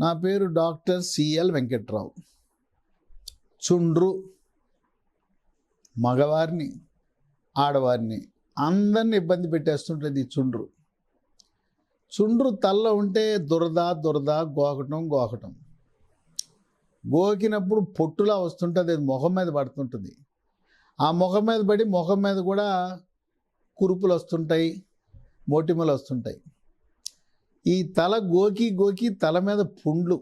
నా పేరు doctor CL Venkatrao. చుండ్రు మగవారిని ఆడవారిని అందరిని ఇబ్బంది పెట్టేస్తుంటుంది. చుండ్రు తలలో ఉంటే దురద గోకటం గోకినప్పుడు పొట్టులా వస్తుంటుంది. అది ముఖం మీద పడుతుంటుంది. ఆ ముఖం మీద పడి ముఖం మీద కూడా కురుపులు వస్తుంటాయి, మోటిమలు వస్తుంటాయి. ఈ తల గోకి తల మీద పుండ్లు,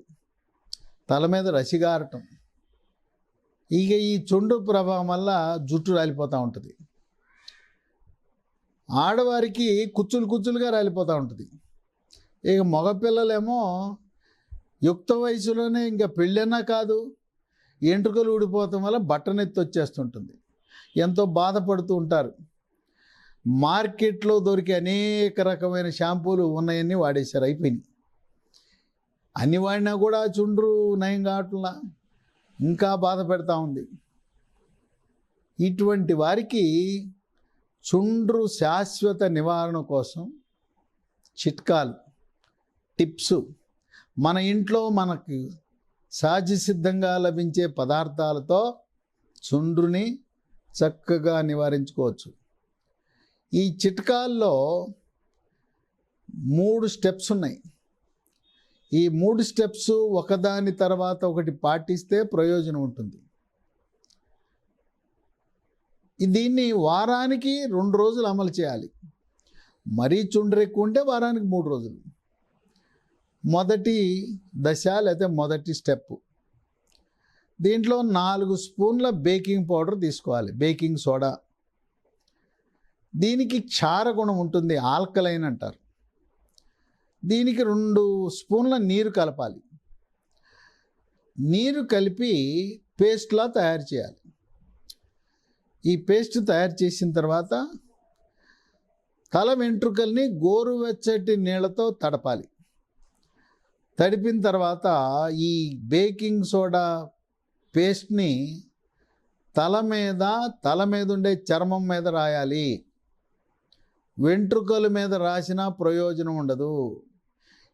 తల మీద రసిగారటం, ఇక ఈ చుండ్రు ప్రభావం వల్ల జుట్టు రాలిపోతూ ఉంటుంది. ఆడవారికి కుచ్చులుగా రాలిపోతూ ఉంటుంది. ఇక మగపిల్లలేమో యుక్త వయసులోనే ఇంకా పెళ్ళైనా కాదు, ఎంట్రుకలు ఊడిపోవటం వల్ల బట్టనెత్తి వచ్చేస్తుంటుంది. ఎంతో బాధపడుతూ ఉంటారు. మార్కెట్లో దొరికే అనేక రకమైన షాంపూలు ఉన్నాయన్నీ వాడేశారు, అయిపోయినాయి. అన్ని వాడినా కూడా చుండ్రు నయం కావట్లా, ఇంకా బాధ పెడతా ఉంది. ఇటువంటి వారికి చుండ్రు శాశ్వత నివారణ కోసం చిట్కాలు, టిప్స్ మన ఇంట్లో మనకు సహజ సిద్ధంగా లభించే పదార్థాలతో చుండ్రుని చక్కగా నివారించుకోవచ్చు. ఈ చిట్కాల్లో 3 స్టెప్స్ ఉన్నాయి. ఈ 3 స్టెప్స్ ఒకదాని తర్వాత ఒకటి పాటిస్తే ప్రయోజనం ఉంటుంది. దీన్ని వారానికి 2 రోజులు అమలు చేయాలి. మరీ చుండ్రు ఎక్కువ ఉంటే వారానికి 3 రోజులు. మొదటి దశ లేకపోతే మొదటి స్టెప్, దీంట్లో 4 స్పూన్ల బేకింగ్ పౌడర్ తీసుకోవాలి, బేకింగ్ సోడా. దీనికి క్షార గుణం ఉంటుంది, ఆల్కలైన్ అంటారు. దీనికి 2 స్పూన్ల నీరు కలపాలి. నీరు కలిపి పేస్ట్లా తయారు చేయాలి. ఈ పేస్ట్ తయారు చేసిన తర్వాత తల వెంట్రుకల్ని గోరువెచ్చటి నీళ్ళతో తడపాలి. తడిపిన తర్వాత ఈ బేకింగ్ సోడా పేస్ట్ని తల మీద ఉండే చర్మం మీద రాయాలి. వెంట్రుకల మీద రాసినా ప్రయోజనం ఉండదు.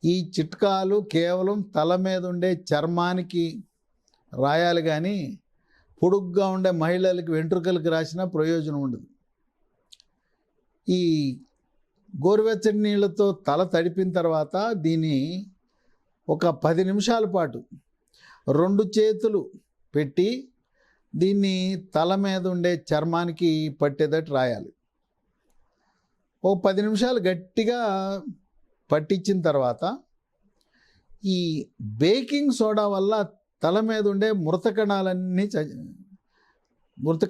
ఈ చిట్కాలు కేవలం తల మీద ఉండే చర్మానికి రాయాలి, కానీ పొడుగ్గా ఉండే మహిళలకి వెంట్రుకలకి రాసినా ప్రయోజనం ఉండదు. ఈ గోరువెచ్చని నీళ్ళతో తల తడిపిన తర్వాత దీన్ని ఒక 10 నిమిషాల పాటు 2 చేతులు పెట్టి దీన్ని తల మీద ఉండే చర్మానికి పట్టేటట్టు రాయాలి. ఓ 10 నిమిషాలు గట్టిగా పట్టించిన తర్వాత ఈ బేకింగ్ సోడా వల్ల తల మీద ఉండే మృత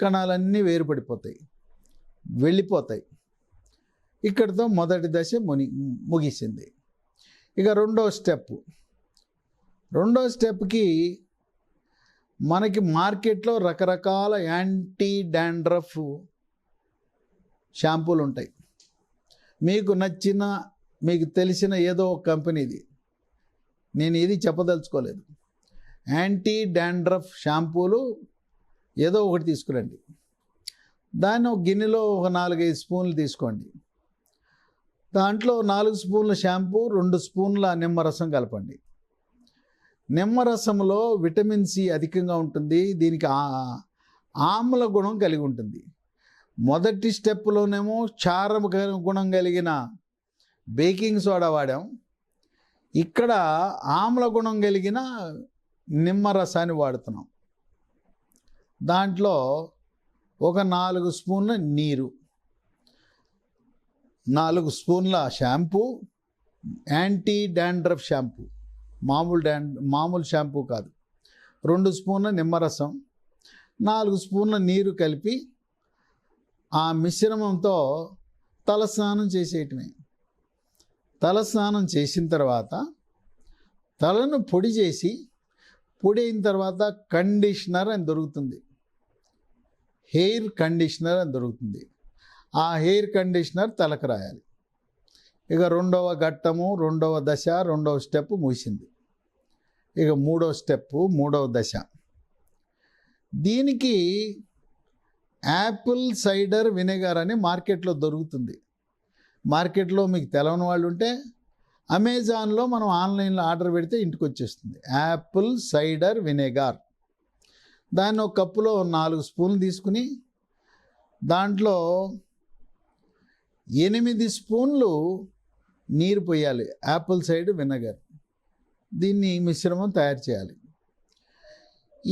కణాలన్నీ వేరుపడిపోతాయి, వెళ్ళిపోతాయి. ఇక్కడితో మొదటి దశ ముగిసింది. ఇక రెండో స్టెప్కి మనకి మార్కెట్లో రకరకాల యాంటీ డాండ్రఫ్ షాంపూలు ఉంటాయి. మీకు నచ్చిన, మీకు తెలిసిన ఏదో ఒక కంపెనీది, నేను ఇది చెప్పదలుచుకోలేదు. యాంటీ డాండ్రఫ్ షాంపూలు ఏదో ఒకటి తీసుకురండి. దాన్ని ఒక గిన్నెలో ఒక 4-5 స్పూన్లు తీసుకోండి. దాంట్లో 4 స్పూన్ల షాంపూ, 2 స్పూన్ల నిమ్మరసం కలపండి. నిమ్మరసంలో విటమిన్ సి అధికంగా ఉంటుంది. దీనికి ఆమ్ల గుణం కలిగి ఉంటుంది. మొదటి స్టెప్లోనేమో క్షార గుణం కలిగిన బేకింగ్ సోడా వాడాం. ఇక్కడ ఆమ్ల గుణం కలిగిన నిమ్మరసాన్ని వాడుతున్నాం. దాంట్లో ఒక 4 స్పూన్ల నీరు, 4 స్పూన్ల షాంపూ, యాంటీ డాండ్రఫ్ షాంపూ, మామూలు షాంపూ కాదు, 2 స్పూన్ల నిమ్మరసం, 4 స్పూన్ల నీరు కలిపి ఆ మిశ్రమంతో తలస్నానం చేసేయటమే. తలస్నానం చేసిన తర్వాత తలను పొడి అయిన తర్వాత కండిషనర్ అని దొరుకుతుంది, హెయిర్ కండిషనర్ అని దొరుకుతుంది. ఆ హెయిర్ కండిషనర్ తలకు రాయాలి. ఇక రెండవ ఘట్టము, రెండవ దశ, రెండవ స్టెప్ ముగిసింది. ఇక మూడవ దశ. దీనికి యాపిల్ సైడర్ వినెగర్ అని మార్కెట్లో దొరుకుతుంది. మార్కెట్లో మీకు తెలవని వాళ్ళు ఉంటే అమెజాన్లో మనం ఆన్లైన్లో ఆర్డర్ పెడితే ఇంటికి వచ్చేస్తుంది. Apple cider vinegar. దాన్ని ఒక కప్పులో 4 స్పూన్లు తీసుకుని దాంట్లో 8 స్పూన్లు నీరు పోయాలి. Apple cider vinegar. దీన్ని మిశ్రమం తయారు చేయాలి.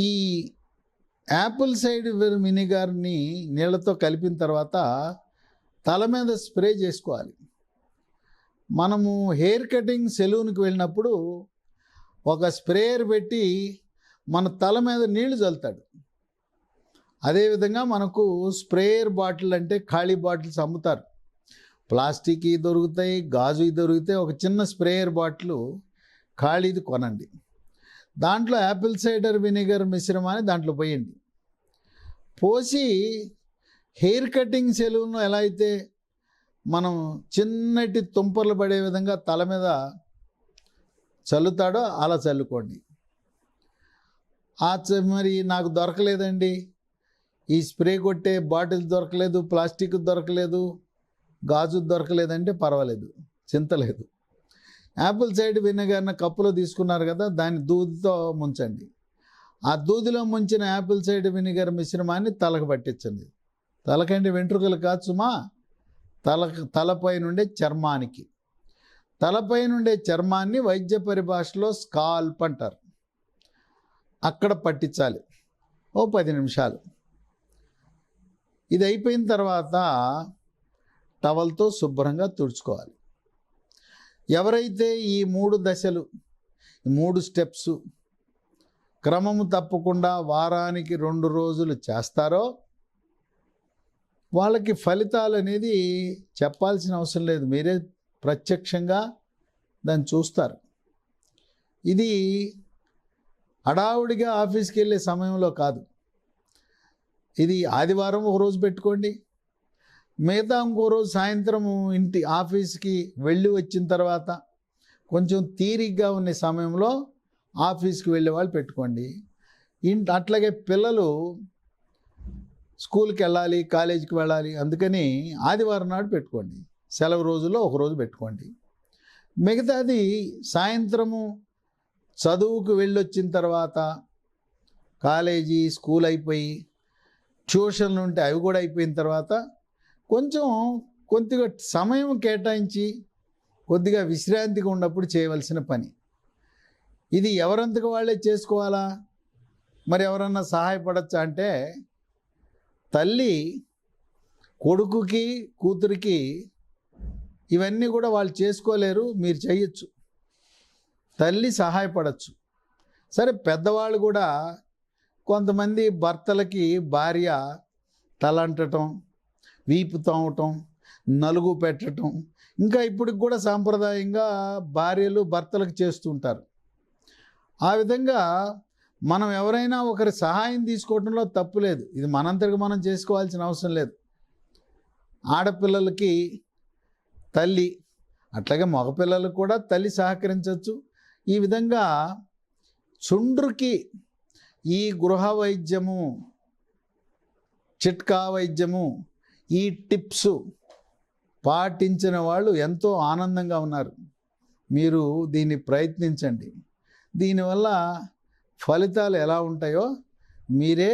ఈ యాపిల్ సైడర్ వినెగర్ని నీళ్ళతో కలిపిన తర్వాత తల మీద స్ప్రే చేసుకోవాలి. మనము హెయిర్ కటింగ్ సెలూన్కి వెళ్ళినప్పుడు ఒక స్ప్రేయర్ పెట్టి మన తల మీద నీళ్లు చల్లుతాడు. అదేవిధంగా మనకు స్ప్రేయర్ బాటిల్ అంటే ఖాళీ బాటిల్స్ అమ్ముతారు. ప్లాస్టిక్ దొరుకుతాయి, గాజు దొరుకుతాయి. ఒక చిన్న స్ప్రేయర్ బాటిల్ ఖాళీది కొనండి. దాంట్లో యాపిల్ సైడర్ వినెగర్ మిశ్రమాన్ని దాంట్లో పోయండి. పోసి హెయిర్ కటింగ్ సెలూన్లో ఎలా అయితే మనం చిన్నటి తుంపర్లు పడే విధంగా తల మీద చల్లుతాడో అలా చల్లుకోండి. మరి నాకు దొరకలేదండి, ఈ స్ప్రే కొట్టే బాటిల్ దొరకలేదు, ప్లాస్టిక్ దొరకలేదు, గాజు దొరకలేదంటే పర్వాలేదు, చింతలేదు. యాపిల్ సైడర్ వినెగర్ని కప్పులో తీసుకున్నారు కదా, దాన్ని దూదితో ముంచండి. ఆ దూదిలో ముంచిన యాపిల్ సైడర్ వినెగర్ మిశ్రమాన్ని తలకు పట్టించండి. తలకంటే వెంట్రుకలు కాదు సుమా, తలపై నుండే చర్మానికి. తలపై నుండే చర్మాన్ని వైద్య పరిభాషలో స్కాల్ప్ అంటారు. అక్కడ పట్టించాలి ఓ 10 నిమిషాలు. ఇది అయిపోయిన తర్వాత టవల్తో శుభ్రంగా తుడుచుకోవాలి. ఎవరైతే ఈ 3 దశలు, 3 స్టెప్స్ క్రమము తప్పకుండా వారానికి 2 రోజులు చేస్తారో వాళ్ళకి ఫలితాలు అనేది చెప్పాల్సిన అవసరం లేదు, మీరే ప్రత్యక్షంగా దాన్ని చూస్తారు. ఇది హడావుడిగా ఆఫీస్కి వెళ్ళే సమయంలో కాదు. ఇది ఆదివారం ఒక రోజు పెట్టుకోండి, మిగతా ఇంకో రోజు సాయంత్రం ఆఫీస్కి వెళ్ళి వచ్చిన తర్వాత కొంచెం తీరిగ్గా ఉన్న సమయంలో ఆఫీస్కి వెళ్ళే వాళ్ళు పెట్టుకోండి. అట్లాగే పిల్లలు స్కూల్కి వెళ్ళాలి, కాలేజీకి వెళ్ళాలి, అందుకని ఆదివారం నాడు పెట్టుకోండి. సెలవు రోజుల్లో ఒక రోజు పెట్టుకోండి. మిగతాది సాయంత్రము చదువుకు వెళ్ళొచ్చిన తర్వాత, కాలేజీ స్కూల్ అయిపోయి ట్యూషన్లు ఉంటే అవి కూడా అయిపోయిన తర్వాత కొద్దిగా సమయం కేటాయించి కొద్దిగా విశ్రాంతిగా ఉన్నప్పుడు చేయవలసిన పని. ఇది ఎవరంతకు వాళ్ళే చేసుకోవాలా, మరి ఎవరన్నా సహాయపడచ్చా అంటే, తల్లి కొడుకుకి కూతురికి ఇవన్నీ కూడా వాళ్ళు చేసుకోలేరు, మీరు చేయొచ్చు. తల్లి సహాయపడచ్చు. సరే, పెద్దవాళ్ళు కూడా కొంతమంది భర్తలకి భార్య తలంటటం, వీపు తోమటం, నలుగు పెట్టడం, ఇంకా ఇప్పటికి కూడా సాంప్రదాయంగా భార్యలు భర్తలకు చేస్తుంటారు. ఆ విధంగా మనం ఎవరైనా ఒకరి సహాయం తీసుకోవడంలో తప్పు లేదు. ఇది మనంతటికి మనం చేసుకోవాల్సిన అవసరం లేదు. ఆడపిల్లలకి తల్లి, అట్లాగే మగపిల్లలకు కూడా తల్లి సహకరించవచ్చు. ఈ విధంగా చుండ్రుకి ఈ గృహ వైద్యము, చిట్కా వైద్యము, ఈ టిప్స్ పాటించిన వాళ్ళు ఎంతో ఆనందంగా ఉన్నారు. మీరు దీన్ని ప్రయత్నించండి. దీనివల్ల ఫలితాలు ఎలా ఉంటాయో మీరే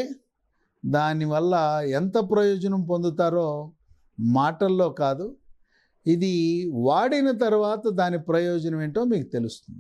దానివల్ల ఎంత ప్రయోజనం పొందుతారో మాటల్లో కాదు, ఇది వాడిన తర్వాత దాని ప్రయోజనం ఏంటో మీకు తెలుస్తుంది.